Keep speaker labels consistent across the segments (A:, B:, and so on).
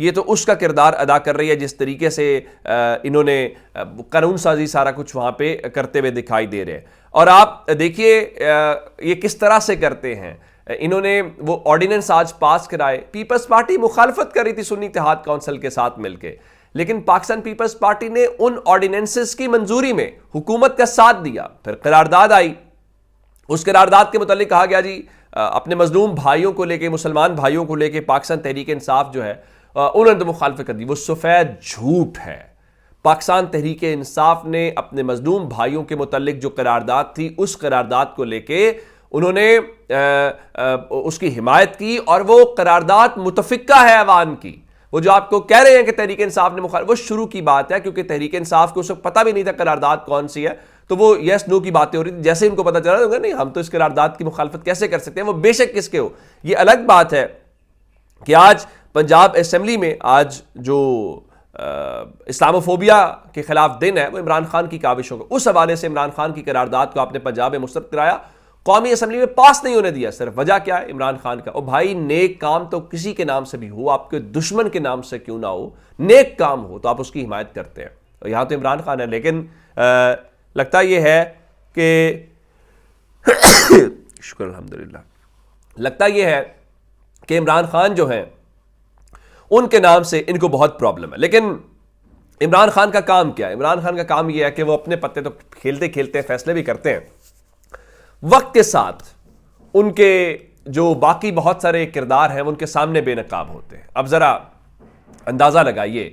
A: یہ تو اس کا کردار ادا کر رہی ہے جس طریقے سے انہوں نے قانون سازی سارا کچھ وہاں پہ کرتے ہوئے دکھائی دے رہے ہیں. اور آپ دیکھیے یہ کس طرح سے کرتے ہیں. انہوں نے وہ آرڈیننس آج پاس کرائے, پیپلز پارٹی مخالفت کر رہی تھی سنی اتحاد کونسل کے ساتھ مل کے, لیکن پاکستان پیپلز پارٹی نے ان آرڈیننسز کی منظوری میں حکومت کا ساتھ دیا. پھر قرارداد آئی, اس قرارداد کے متعلق کہا گیا جی اپنے مظلوم بھائیوں کو لے کے, مسلمان بھائیوں کو لے کے پاکستان تحریک انصاف جو ہے انہوں نے تو مخالفت کر دی. وہ سفید جھوٹ ہے. پاکستان تحریک انصاف نے اپنے مظلوم بھائیوں کے متعلق جو قرارداد تھی اس قرارداد کو لے کے انہوں نے اس کی حمایت کی, اور وہ قرارداد متفقہ ہے ایوان کی. وہ جو آپ کو کہہ رہے ہیں کہ تحریک انصاف نے وہ شروع کی بات ہے, کیونکہ تحریک انصاف کو اس وقت پتہ بھی نہیں تھا قرارداد کون سی ہے, تو وہ یس نو کی باتیں ہو رہی تھی. جیسے ان کو پتہ چلا ہوگا نہیں ہم تو اس قرارداد کی مخالفت کیسے کر سکتے ہیں, وہ بے شک کس کے ہو. یہ الگ بات ہے کہ آج پنجاب اسمبلی میں آج جو اسلاموفوبیا کے خلاف دن ہے وہ عمران خان کی کاوشوں کا, اس حوالے سے عمران خان کی قرارداد کو آپ نے پنجاب میں مسترد کرایا, قومی اسمبلی میں پاس نہیں ہونے دیا. صرف وجہ کیا ہے؟ عمران خان کا. او بھائی نیک کام تو کسی کے نام سے بھی ہو, آپ کے دشمن کے نام سے کیوں نہ ہو, نیک کام ہو تو آپ اس کی حمایت کرتے ہیں. یہاں تو عمران خان ہے, لیکن لگتا یہ ہے کہ شکر الحمدللہ, لگتا یہ ہے کہ عمران خان جو ہیں ان کے نام سے ان کو بہت پرابلم ہے. لیکن عمران خان کا کام کیا ہے؟ عمران خان کا کام یہ ہے کہ وہ اپنے پتے تو کھیلتے کھیلتے ہیں, فیصلے بھی کرتے ہیں, وقت کے ساتھ ان کے جو باقی بہت سارے کردار ہیں وہ ان کے سامنے بے نقاب ہوتے ہیں. اب ذرا اندازہ لگائیے,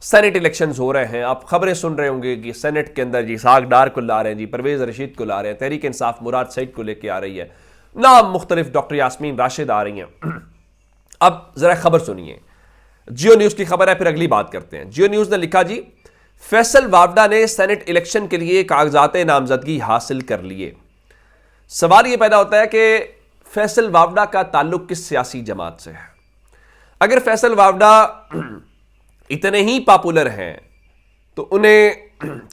A: سینٹ الیکشنز ہو رہے ہیں, آپ خبریں سن رہے ہوں گے کہ سینٹ کے اندر جی اسحاق ڈار کو لا رہے ہیں, جی پرویز رشید کو لا رہے ہیں, تحریک انصاف مراد سعید کو لے کے آ رہی ہے, نام مختلف ڈاکٹر یاسمین راشد آ رہی ہیں. اب ذرا خبر سنیے, جیو نیوز کی خبر ہے, پھر اگلی بات کرتے ہیں. جیو نیوز نے لکھا جی فیصل وافڈا نے سینٹ الیکشن کے لیے کاغذات نامزدگی حاصل کر لیے. سوال یہ پیدا ہوتا ہے کہ فیصل وافڈا کا تعلق کس سیاسی جماعت سے ہے؟ اگر فیصل وافڈا اتنے ہی پاپولر ہیں تو انہیں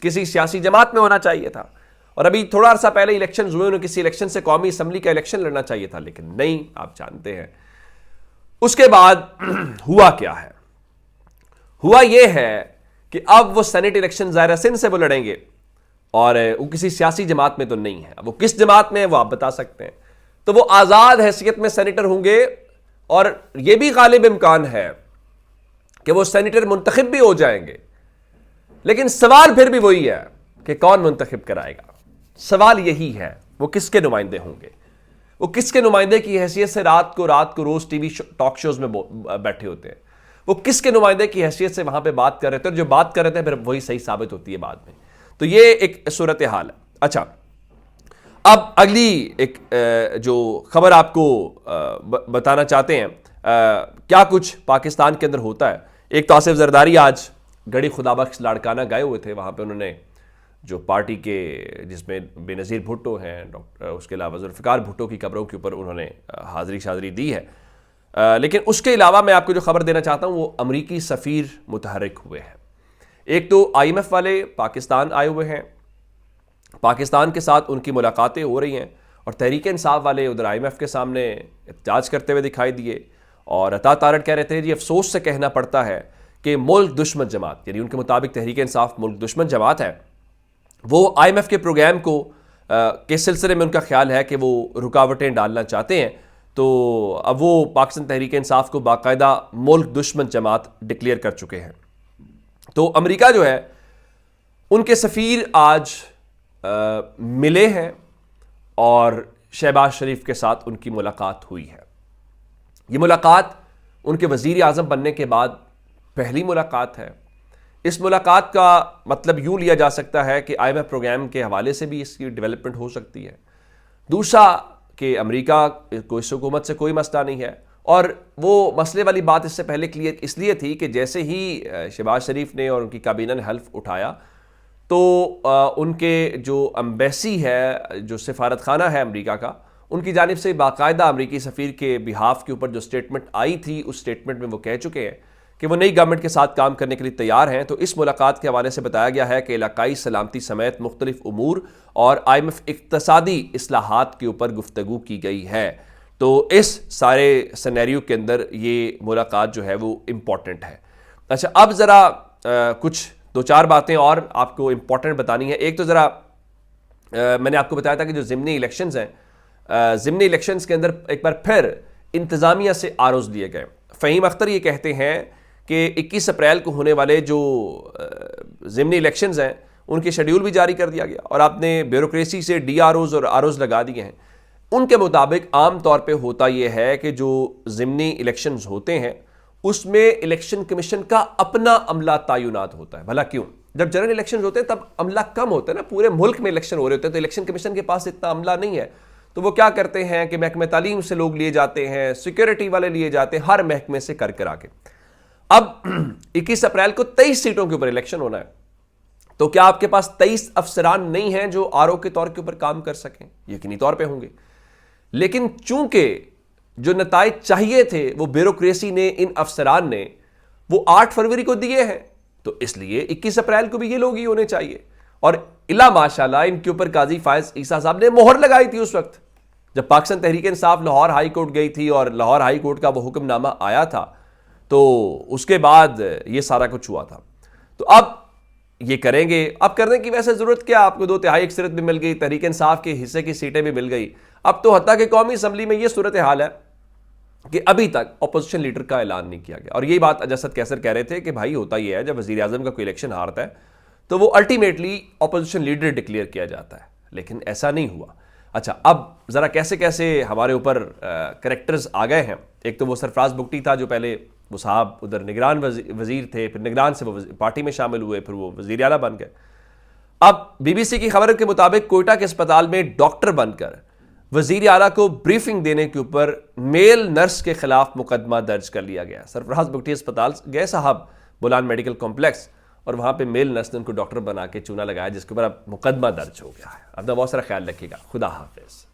A: کسی سیاسی جماعت میں ہونا چاہیے تھا, اور ابھی تھوڑا عرصہ پہلے الیکشنز ہوئے, انہیں کسی الیکشن سے قومی اسمبلی کا الیکشن لڑنا چاہیے تھا, لیکن نہیں. آپ جانتے ہیں اس کے بعد ہوا کیا ہے؟ ہوا یہ ہے کہ اب وہ سینٹ الیکشن ظاہرہ سندھ سے وہ لڑیں گے, اور وہ کسی سیاسی جماعت میں تو نہیں ہے. وہ کس جماعت میں ہے وہ آپ بتا سکتے ہیں. تو وہ آزاد حیثیت میں سینیٹر ہوں گے, اور یہ بھی غالب امکان ہے کہ وہ سینیٹر منتخب بھی ہو جائیں گے. لیکن سوال پھر بھی وہی ہے کہ کون منتخب کرائے گا. سوال یہی ہے وہ کس کے نمائندے ہوں گے, وہ کس کے نمائندے کی حیثیت سے رات کو روز ٹی وی ٹاک شوز میں بیٹھے ہوتے ہیں, وہ کس کے نمائندے کی حیثیت سے وہاں پہ بات کر رہے تھے, اور جو بات کر رہے تھے پھر وہی صحیح ثابت ہوتی ہے بعد میں. تو یہ ایک صورتحال ہے. اچھا, اب اگلی ایک جو خبر آپ کو بتانا چاہتے ہیں کیا کچھ پاکستان کے اندر ہوتا ہے. ایک تو آصف زرداری آج گڑھی خدا بخش لاڑکانہ گئے ہوئے تھے, وہاں پہ انہوں نے جو پارٹی کے جس میں بے نظیر بھٹو ہیں, اس کے علاوہ ذوالفقار بھٹو کی قبروں کے اوپر انہوں نے حاضری شاضری دی ہے. لیکن اس کے علاوہ میں آپ کو جو خبر دینا چاہتا ہوں وہ امریکی سفیر متحرک ہوئے ہیں. ایک تو آئی ایم ایف والے پاکستان آئے ہوئے ہیں, پاکستان کے ساتھ ان کی ملاقاتیں ہو رہی ہیں, اور تحریک انصاف والے ادھر آئی ایم ایف کے سامنے احتجاج کرتے ہوئے دکھائی دیے. اور عطا تارڑ کہہ رہے تھے جی افسوس سے کہنا پڑتا ہے کہ ملک دشمن جماعت, یعنی ان کے مطابق تحریک انصاف ملک دشمن جماعت ہے, وہ آئی ایم ایف کے پروگرام کو کے سلسلے میں ان کا خیال ہے کہ وہ رکاوٹیں ڈالنا چاہتے ہیں. تو اب وہ پاکستان تحریک انصاف کو باقاعدہ ملک دشمن جماعت ڈکلیئر کر چکے ہیں. تو امریکہ جو ہے ان کے سفیر آج ملے ہیں, اور شہباز شریف کے ساتھ ان کی ملاقات ہوئی ہے. یہ ملاقات ان کے وزیر اعظم بننے کے بعد پہلی ملاقات ہے. اس ملاقات کا مطلب یوں لیا جا سکتا ہے کہ آئی ایم ایف پروگرام کے حوالے سے بھی اس کی ڈیولپمنٹ ہو سکتی ہے. دوسرا کہ امریکہ کو اس حکومت سے کوئی مسئلہ نہیں ہے, اور وہ مسئلے والی بات اس سے پہلے کلیئر اس لیے تھی کہ جیسے ہی شہباز شریف نے اور ان کی کابینہ نے حلف اٹھایا تو ان کے جو امبیسی ہے, جو سفارت خانہ ہے امریکہ کا, ان کی جانب سے باقاعدہ امریکی سفیر کے بہاف کے اوپر جو سٹیٹمنٹ آئی تھی, اس سٹیٹمنٹ میں وہ کہہ چکے ہیں کہ وہ نئی گورنمنٹ کے ساتھ کام کرنے کے لیے تیار ہیں. تو اس ملاقات کے حوالے سے بتایا گیا ہے کہ علاقائی سلامتی سمیت مختلف امور اور آئی ایم ایف اقتصادی اصلاحات کے اوپر گفتگو کی گئی ہے. تو اس سارے سینیریو کے اندر یہ ملاقات جو ہے وہ امپورٹنٹ ہے. اچھا اب ذرا کچھ دو چار باتیں اور آپ کو امپورٹنٹ بتانی ہے. ایک تو ذرا میں نے آپ کو بتایا تھا کہ جو ضمنی الیکشنز ہیں, ضمنی الیکشنز کے اندر ایک بار پھر انتظامیہ سے آروز لیے گئے. فہیم اختر یہ کہتے ہیں کہ 21 اپریل کو ہونے والے جو ضمنی الیکشنز ہیں ان کے شیڈیول بھی جاری کر دیا گیا, اور آپ نے بیوروکریسی سے ڈی آر اوز اور آر اوز لگا دیے ہیں. ان کے مطابق عام طور پہ ہوتا یہ ہے کہ جو ضمنی الیکشنز ہوتے ہیں اس میں الیکشن کمیشن کا اپنا عملہ تعینات ہوتا ہے. بھلا کیوں؟ جب جنرل الیکشنز ہوتے ہیں تب عملہ کم ہوتا ہے نا, پورے ملک میں الیکشن ہو رہے ہوتے ہیں, تو الیکشن کمیشن کے پاس اتنا عملہ نہیں ہے. تو وہ کیا کرتے ہیں کہ محکمہ تعلیم سے لوگ لیے جاتے ہیں, سیکیورٹی والے لیے جاتے ہیں, ہر محکمے سے کر آ کے. اب 21 اپریل کو 23 سیٹوں کے اوپر الیکشن ہونا ہے, تو کیا آپ کے پاس 23 افسران نہیں ہیں جو آر او کے طور کے اوپر کام کر سکیں؟ یقینی طور پہ ہوں گے. لیکن چونکہ جو نتائج چاہیے تھے وہ بیوروکریسی نے, ان افسران نے وہ 8 فروری کو دیے ہیں, تو اس لیے 21 اپریل کو بھی یہ لوگ ہی ہونے چاہیے. اور الا ماشاءاللہ ان کے اوپر قاضی فائز عیسیٰ صاحب نے مہر لگائی تھی اس وقت جب پاکستان تحریک انصاف لاہور ہائی کورٹ گئی تھی اور لاہور ہائی کورٹ کا وہ حکم نامہ آیا تھا, تو اس کے بعد یہ سارا کچھ ہوا تھا. تو اب یہ کریں گے. اب کرنے کی ویسے ضرورت کیا, آپ کو 2/3 اکثریت بھی مل گئی, تحریک انصاف کے حصے کی سیٹیں بھی مل گئی. اب تو حتیٰ کہ قومی اسمبلی میں یہ صورتحال ہے کہ ابھی تک اپوزیشن لیڈر کا اعلان نہیں کیا گیا. اور یہی بات اجاسد کیسر کہہ رہے تھے کہ بھائی ہوتا یہ ہے جب وزیر اعظم کا کوئی الیکشن ہارتا ہے تو وہ الٹیمیٹلی اپوزیشن لیڈر ڈکلیئر کیا جاتا ہے, لیکن ایسا نہیں ہوا. اچھا اب ذرا کیسے کیسے ہمارے اوپر کریکٹرز آ گئے ہیں. ایک تو وہ سرفراز بگٹی تھا جو پہلے وہ صاحب ادھر نگران وزیر تھے, پھر نگران سے وہ پارٹی میں شامل ہوئے, پھر وہ وزیر اعلیٰ بن گئے. اب بی بی سی کی خبر کے مطابق کوئٹہ کے اسپتال میں ڈاکٹر بن کر وزیر اعلیٰ کو بریفنگ دینے کے اوپر میل نرس کے خلاف مقدمہ درج کر لیا گیا. سرفراز بگٹی اسپتال گئے صاحب بولان میڈیکل کمپلیکس, اور وہاں پہ میل نرس نے ان کو ڈاکٹر بنا کے چونا لگایا, جس کے اوپر اب مقدمہ درج ہو گیا ہے. اپنا بہت سارا خیال رکھیے گا. خدا حافظ.